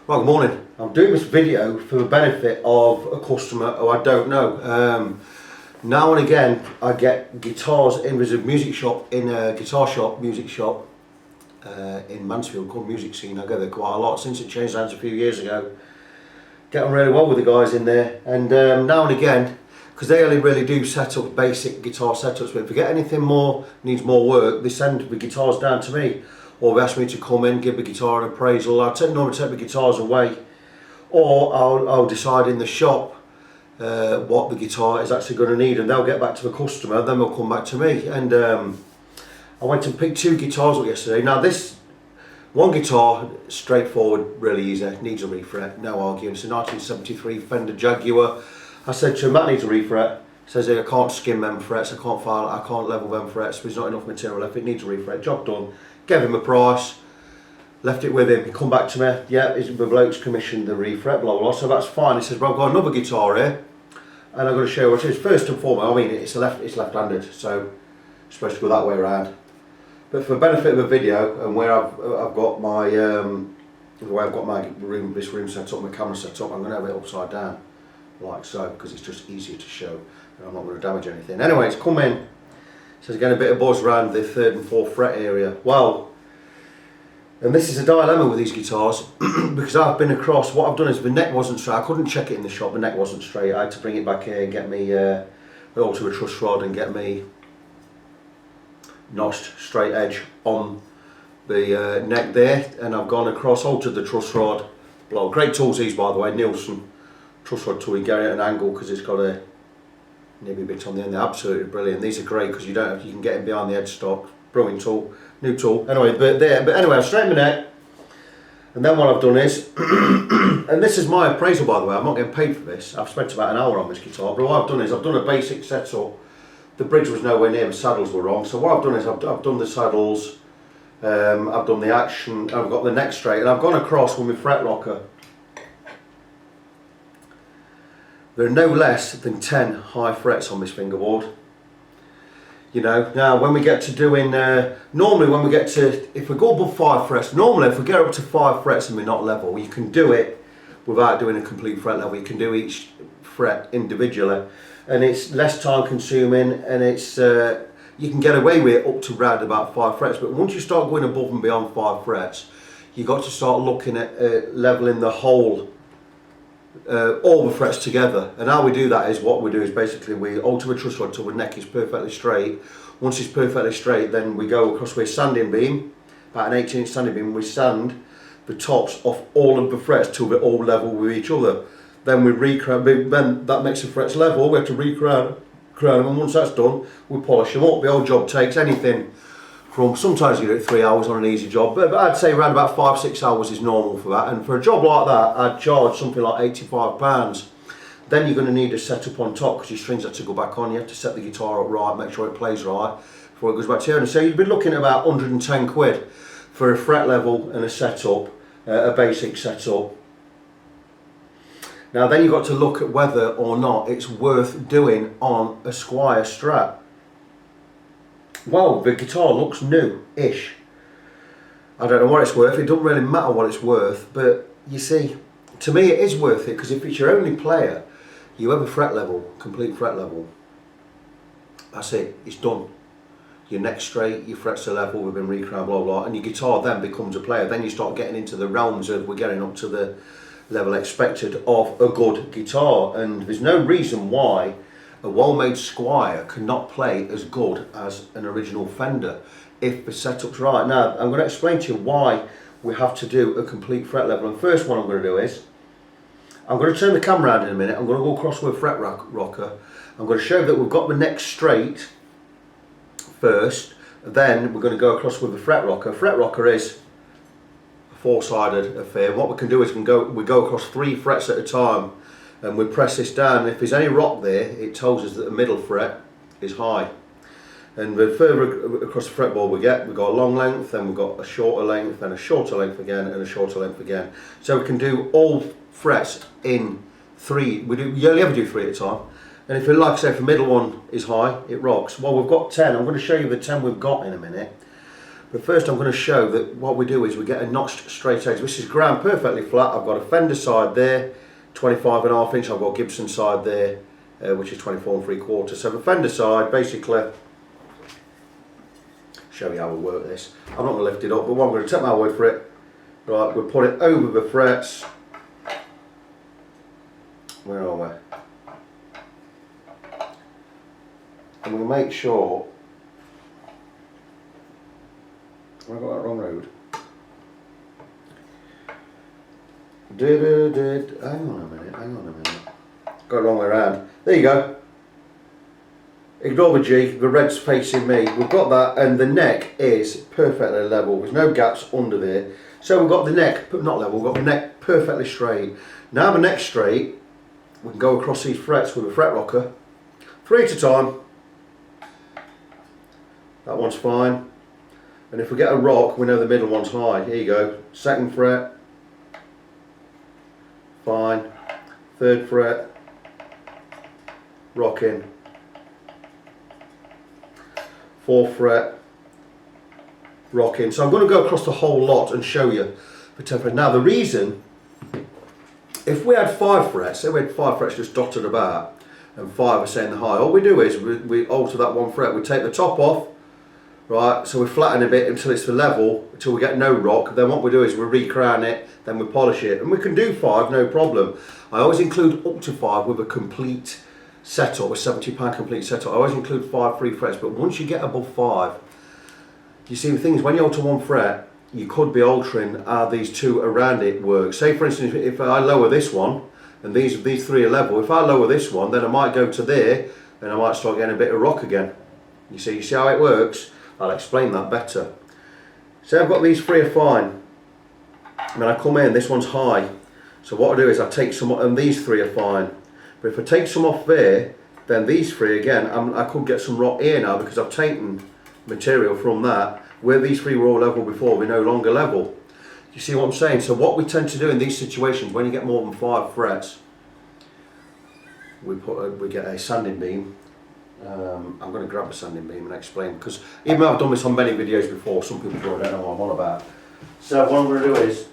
Well, good morning. I'm doing this video for the benefit of a customer who I don't know. Now and again I get guitars in. There's a music shop, in a guitar shop, music shop in Mansfield called Music Scene. I go there quite a lot since it changed hands a few years ago. Get on really well with the guys in there, and now and again, because they only really do set up basic guitar setups, but if they get anything more, needs more work, they send the guitars down to me, or they ask me to come in, give the guitar an appraisal. I normally take the guitars away, or I'll decide in the shop what the guitar is actually going to need, and they'll get back to the customer, then they'll come back to me. And I went and picked two guitars up yesterday. Now this one guitar, straightforward, really easy, needs a refret, no arguing. It's a 1973 Fender Jaguar. I said to him, that needs a refret. He says, I can't skim them frets, I can't file, I can't level them frets, there's not enough material left, it needs a refret. Job done. Gave him a price, left it with him. He come back to me, yeah, the bloke's commissioned the refret, blah, blah, blah, so that's fine. He says, well, I've got another guitar here, and I'm going to show you what it is. First and foremost, I mean, it's left-handed, so it's supposed to go that way around. But for the benefit of the video, and where I've got my, the way I've got my room, this room set up, my camera set up, I'm going to have it upside down, like so, because it's just easier to show, and I'm not going to damage anything. Anyway, it's come in. So it's getting a bit of buzz around the 3rd and 4th fret area. Well, and this is a dilemma with these guitars because I've been across, what I've done is the neck wasn't straight. I couldn't check it in the shop, the neck wasn't straight. I had to bring it back here and get me alter a truss rod and get me notched straight edge on the neck there, and I've gone across, altered the truss rod. Well, great tools these, by the way, Nielsen truss rod tool. You get it at an angle because it's got a nibby bit on the end. They're absolutely brilliant. These are great because you can get it behind the headstock. Brilliant tool, new tool. Anyway, but anyway, I've straightened my neck, and then what I've done is, and this is my appraisal, by the way. I'm not getting paid for this. I've spent about an hour on this guitar, but what I've done is I've done a basic setup. The bridge was nowhere near, the saddles were wrong. So what I've done is I've done the saddles, I've done the action, I've got the neck straight, and I've gone across with my fret rocker. There are no less than 10 high frets on this fingerboard. You know, now when we get to doing, normally when we get to, if we go above 5 frets, normally if we get up to 5 frets and we're not level, you can do it without doing a complete fret level. You can do each fret individually, and it's less time consuming, and it's, you can get away with it up to round about 5 frets. But once you start going above and beyond 5 frets, you've got to start looking at leveling the whole, all the frets together. And how we do that is, what we do is basically we alter a truss rod till the neck is perfectly straight. Once it's perfectly straight, then we go across with a sanding beam, about an 18-inch sanding beam. We sand the tops off all of the frets till they're all level with each other. Then we recrown, then that makes the frets level. We have to recrown them, and once that's done, we polish them up. The old job takes anything from, sometimes you do it 3 hours on an easy job, but I'd say around about 5-6 hours is normal for that. And for a job like that, I'd charge something like £85. Then you're going to need a setup on top, because your strings have to go back on. You have to set the guitar up right, make sure it plays right before it goes back to here. And so you'd be looking at about 110 quid for a fret level and a setup, a basic setup. Now then you've got to look at whether or not it's worth doing on a Squier Strat. Well, the guitar looks new-ish. I don't know what it's worth. It doesn't really matter what it's worth, but you see, to me it is worth it, because if it's your only player, you have a fret level, complete fret level. That's it, it's done. Your neck's straight, your frets are level, we've been recrowned, blah, blah, and your guitar then becomes a player. Then you start getting into the realms of, we're getting up to the level expected of a good guitar, and there's no reason why a well-made Squier cannot play as good as an original Fender if the setup's right. Now I'm going to explain to you why we have to do a complete fret level. And first one I'm going to do is, I'm going to turn the camera around in a minute. I'm going to go across with a fret rocker. I'm going to show that we've got the neck straight first, then we're going to go across with the fret rocker. Fret rocker is a 4-sided affair. What we can do is we go across 3 frets at a time, and we press this down. If there's any rock there, it tells us that the middle fret is high. And the further across the fretboard we've got a long length, then we've got a shorter length, then a shorter length again, and a shorter length again. So we can do all frets in 3. You only ever do 3 at a time. And if, like I say, if the middle one is high, it rocks. Well, we've got 10. I'm going to show you the 10 we've got in a minute. But first I'm going to show that what we do is we get a notched straight edge. This is ground perfectly flat. I've got a Fender side there, 25.5 inch. I've got a Gibson side there, which is 24.75. So the Fender side, basically, show you how we work this. I'm not going to lift it up, but I'm going to take my word for it. Right, we'll put it over the frets. Where are we? And we'll make sure. Have I got that wrong road? Hang on a minute. Got it wrong way around. There you go. Ignore the G, the red's facing me. We've got that, and the neck is perfectly level. There's no gaps under there. So we've got the neck, not level, we've got the neck perfectly straight. Now the neck's straight, we can go across these frets with a fret rocker, 3 at a time. That one's fine. And if we get a rock, we know the middle one's high. Here you go. 2nd fret, fine. 3rd fret, rocking. 4th fret, rocking. So I'm going to go across the whole lot and show you the tempo. Now the reason, if we had 5 frets, say we had 5 frets just dotted about, and 5 are saying the high, all we do is we alter that 1 fret. We take the top off, right, so we flatten a bit until it's the level, until we get no rock. Then what we do is we re-crown it, then we polish it. And we can do 5, no problem. I always include up to 5 with a complete setup, a £70 complete setup. I always include 5 free frets, but once you get above 5, you see the thing is when you alter 1 fret, you could be altering how these 2 around it work. Say for instance, if I lower this one, and these 3 are level, if I lower this one, then I might go to there, and I might start getting a bit of rock again. You see how it works? I'll explain that better. So I've got these 3 are fine. When I come in, this one's high. So what I do is I take some, and these 3 are fine. But if I take some off there, then these 3 again, I could get some rock here now because I've taken material from that. Where these 3 were all level before, we're no longer level. You see what I'm saying? So what we tend to do in these situations, when you get more than 5 frets, we get a sanding beam. I'm going to grab a sanding beam and explain, because even though I've done this on many videos before, some people probably don't know what I'm on about. So what I'm going to do is,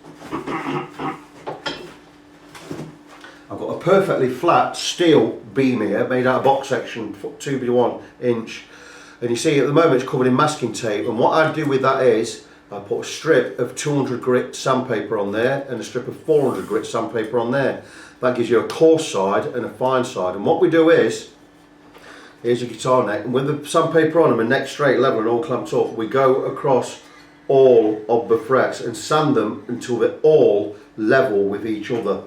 I've got a perfectly flat steel beam here, made out of box section, 2x1 inch. And you see at the moment it's covered in masking tape, and what I do with that is I put a strip of 200 grit sandpaper on there and a strip of 400 grit sandpaper on there. That gives you a coarse side and a fine side. And what we do is, here's your guitar neck, and with the sandpaper on them and neck straight, level and all clamped up, we go across all of the frets and sand them until they're all level with each other.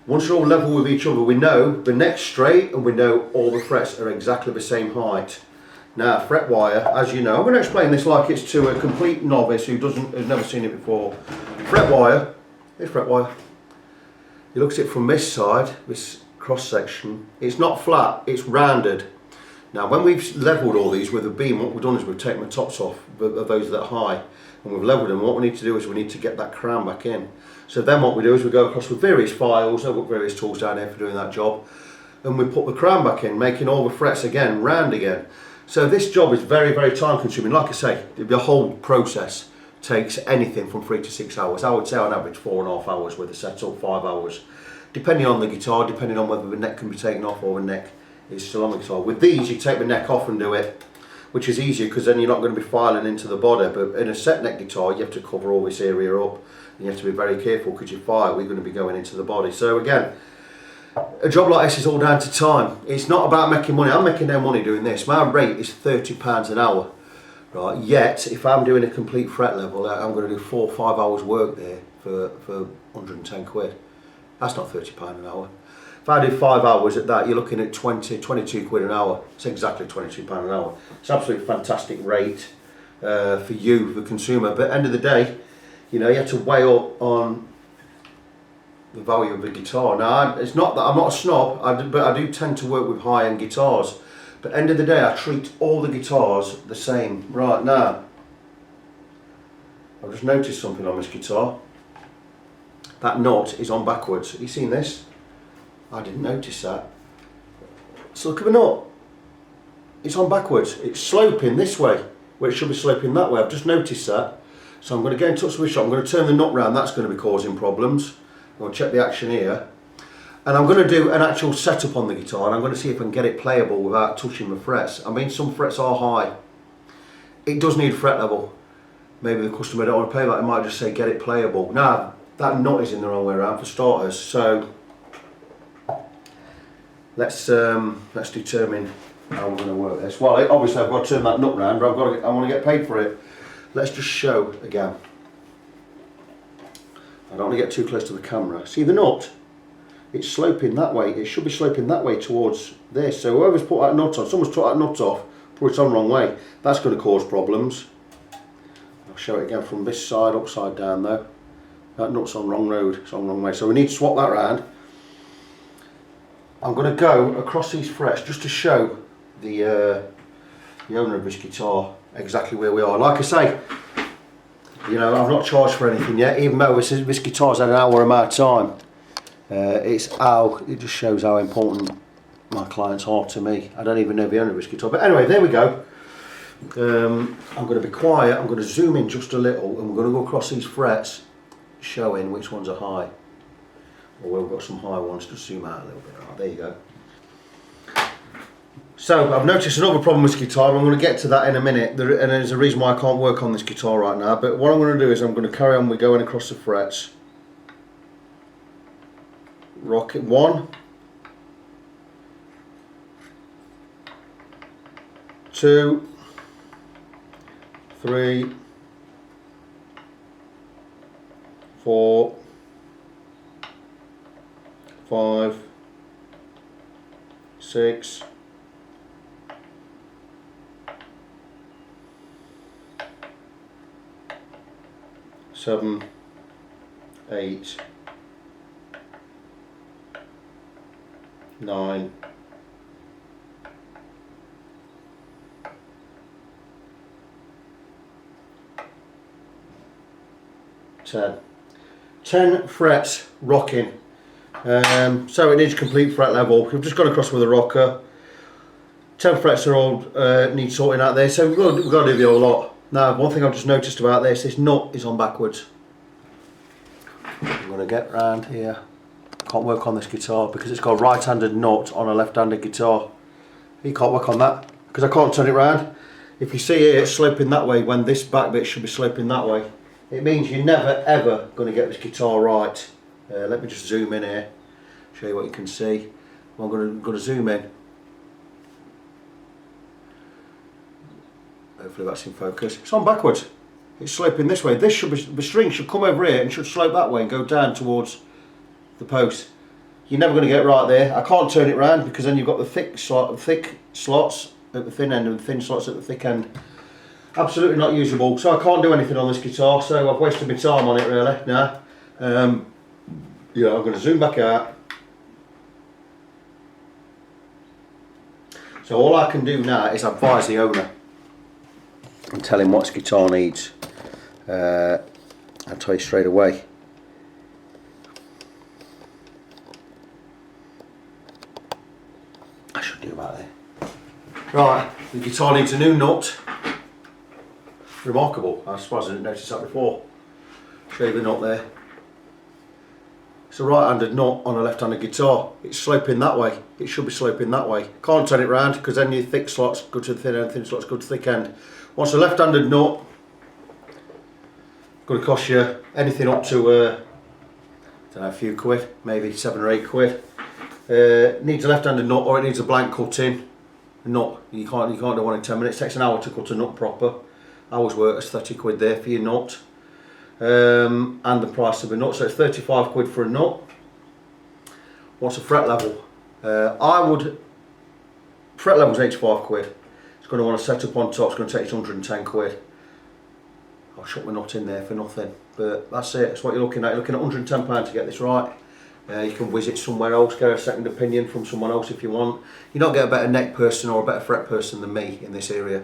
Once they're all level with each other, we know the neck's straight and we know all the frets are exactly the same height. Now, fret wire, as you know, I'm going to explain this like it's to a complete novice who has never seen it before. Fret wire, here's fret wire. You look at it from this side, this cross section, it's not flat, it's rounded. Now when we've levelled all these with a beam, what we've done is we've taken the tops off of those that are high, and we've levelled them. What we need to do is we need to get that crown back in. So then what we do is we go across with various files, I've got various tools down here for doing that job, and we put the crown back in, making all the frets again round again. So this job is very, very time consuming. Like I say, the whole process takes anything from 3 to 6 hours. I would say on average 4.5 hours with a setup, 5 hours. Depending on the guitar, depending on whether the neck can be taken off or the neck is still on the guitar. With these, you take the neck off and do it, which is easier because then you're not going to be filing into the body. But in a set neck guitar, you have to cover all this area up, and you have to be very careful because your file, we're going to be going into the body. So again, a job like this is all down to time. It's not about making money. I'm making no money doing this. My rate is £30 an hour. Right? Yet, if I'm doing a complete fret level, I'm going to do 4 or 5 hours work there for 110 quid. That's not £30 an hour. If I do 5 hours at that, you're looking at 22 quid an hour. It's exactly £22 an hour. It's an absolutely fantastic rate for you, the consumer. But at the end of the day, you know, you have to weigh up on the value of the guitar. Now, it's not that I'm not a snob, but I do tend to work with high-end guitars. But at the end of the day, I treat all the guitars the same. Right now, I've just noticed something on this guitar. That nut is on backwards. Have you seen this? I didn't notice that. So look at the nut. It's on backwards. It's sloping this way. where it should be sloping that way. I've just noticed that. So I'm going to get in touch with the shop, I'm going to turn the nut round, that's going to be causing problems. I'm going to check the action here. And I'm going to do an actual setup on the guitar, and I'm going to see if I can get it playable without touching the frets. I mean, some frets are high. It does need fret level. Maybe the customer don't want to play that, I might just say get it playable. Now, that nut is in the wrong way around for starters, so let's determine how we're going to work this. Well, obviously I've got to turn that nut round, but I want to get paid for it. Let's just show again. I don't want to get too close to the camera. See the nut? It's sloping that way. It should be sloping that way towards this. So whoever's put that nut on, someone's took that nut off, put it on the wrong way. That's going to cause problems. I'll show it again from this side, upside down though. That nut's on the wrong road, it's on the wrong way. So we need to swap that round. I'm going to go across these frets just to show the owner of this guitar exactly where we are. Like I say, you know, I've not charged for anything yet, even though this guitar's had an hour of my time. It just shows how important my clients are to me. I don't even know the owner of this guitar, but anyway, there we go. I'm going to be quiet, I'm going to zoom in just a little, and we're going to go across these frets, showing which ones are high. Well, we've got some high ones, just zoom out a little bit. Right, there you go. So I've noticed another problem with this guitar. I'm going to get to that in a minute, and there's a reason why I can't work on this guitar right now. But what I'm going to do is I'm going to carry on with going across the frets. Rock it 1, 2, 3, 4, 5, 6, 7, 8, 9, 10 frets rocking. So it needs complete fret level. We've just gone across with a rocker. 10 frets are all need sorting out there, so we've got to do the whole lot. Now, one thing I've just noticed about this nut is on backwards. I'm going to get round here. Can't work on this guitar because it's got a right-handed nut on a left-handed guitar. You can't work on that because I can't turn it round. If you see here it's sloping that way when this back bit should be sloping that way, it means you're never ever going to get this guitar right. Let me just zoom in here, show you what you can see. I'm going to zoom in. Hopefully that's in focus. It's on backwards. It's sloping this way. This should be, the string should come over here and should slope that way and go down towards the post. You're never going to get it right there. I can't turn it round because then you've got the thick slots at the thin end and the thin slots at the thick end. Absolutely not usable. So I can't do anything on this guitar. So I've wasted my time on it really. Now, yeah, I'm going to zoom back out. So all I can do now is advise the owner and tell him what his guitar needs. I'll tell you straight away. I should do about there. Right, the guitar needs a new nut. Remarkable, I suppose I didn't notice that before. Show you the nut there. It's a right-handed nut on a left-handed guitar. It's sloping that way. It should be sloping that way. Can't turn it round because then your thick slots go to the thin end, thin slots go to the thick end. Once a left-handed nut, going to cost you anything up to I don't know, a few quid, maybe 7 or 8 quid. Needs a left-handed nut or it needs a blank cutting nut. You can't do one in 10 minutes. It takes an hour to cut a nut proper. Hours work is 30 quid there for your nut. And the price of a nut, so it's 35 quid for a nut. What's a fret level? Fret level's 85 quid. It's going to want to set up on top, it's going to take 110 quid. I'll shut my nut in there for nothing, but that's it, that's what you're looking at. You're looking at £110 to get this right. You can visit somewhere else, get a second opinion from someone else if you want. You don't get a better neck person or a better fret person than me in this area.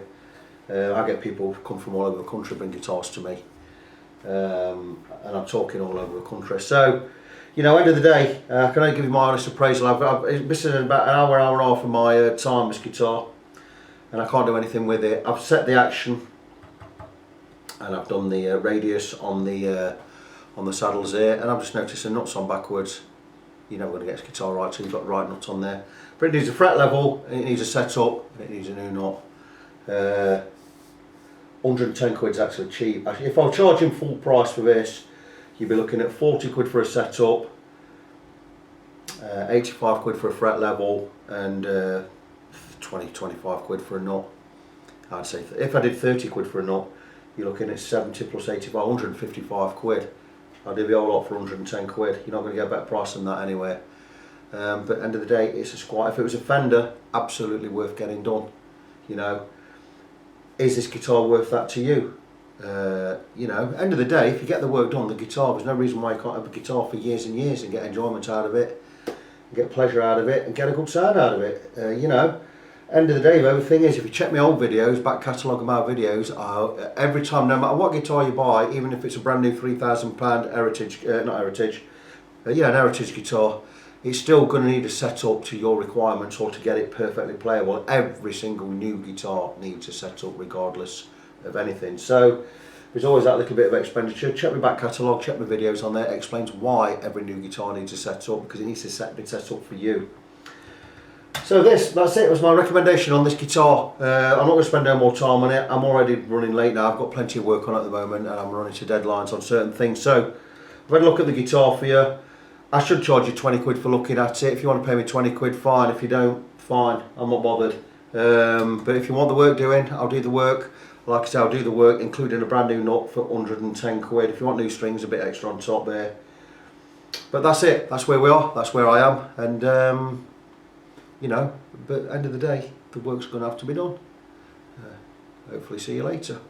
I get people who come from all over the country bring guitars to me. And I'm talking all over the country. So, you know, end of the day, I can only give you my honest appraisal. This is about an hour and a half of my time, this guitar, and I can't do anything with it. I've set the action, and I've done the radius on the saddles here, and I've just noticed the nuts on backwards. You're never going to get this guitar right till you've got the right nut on there. But it needs a fret level, it needs a setup, and it needs a new nut. 110 quid's actually cheap. Actually, if I was charging full price for this, you'd be looking at 40 quid for a setup, 85 quid for a fret level, and 25 quid for a nut. I'd say if I did 30 quid for a nut, you're looking at 70 plus 85, 155 quid. I'll do the whole lot for 110 quid. You're not going to get a better price than that anywhere. But at the end of the day, it's a Squier. If it was a Fender, absolutely worth getting done. You know, is this guitar worth that to you? You know, end of the day, if you get the work done, the guitar, there's no reason why you can't have a guitar for years and years and get enjoyment out of it, get pleasure out of it, and get a good sound out of it. You know, end of the day though, the thing is, if you check my old videos, back catalogue of my videos, every time, no matter what guitar you buy, even if it's a brand new £3,000 Heritage, not Heritage, yeah, an Heritage guitar, it's still going to need a setup to your requirements or to get it perfectly playable. Every single new guitar needs a setup regardless of anything. So there's always that little bit of expenditure. Check my back catalogue, check my videos on there. It explains why every new guitar needs a setup, because it needs to be set up for you. So that's it. It was my recommendation on this guitar. I'm not going to spend no more time on it. I'm already running late now. I've got plenty of work on at the moment and I'm running to deadlines on certain things. So I've had a look at the guitar for you. I should charge you 20 quid for looking at it. If you want to pay me 20 quid, fine. If you don't, fine. I'm not bothered. But if you want the work doing, I'll do the work. Like I say, I'll do the work, including a brand new nut for 110 quid. If you want new strings, a bit extra on top there. But that's it. That's where we are. That's where I am. And, you know, but at the end of the day, the work's going to have to be done. Hopefully see you later.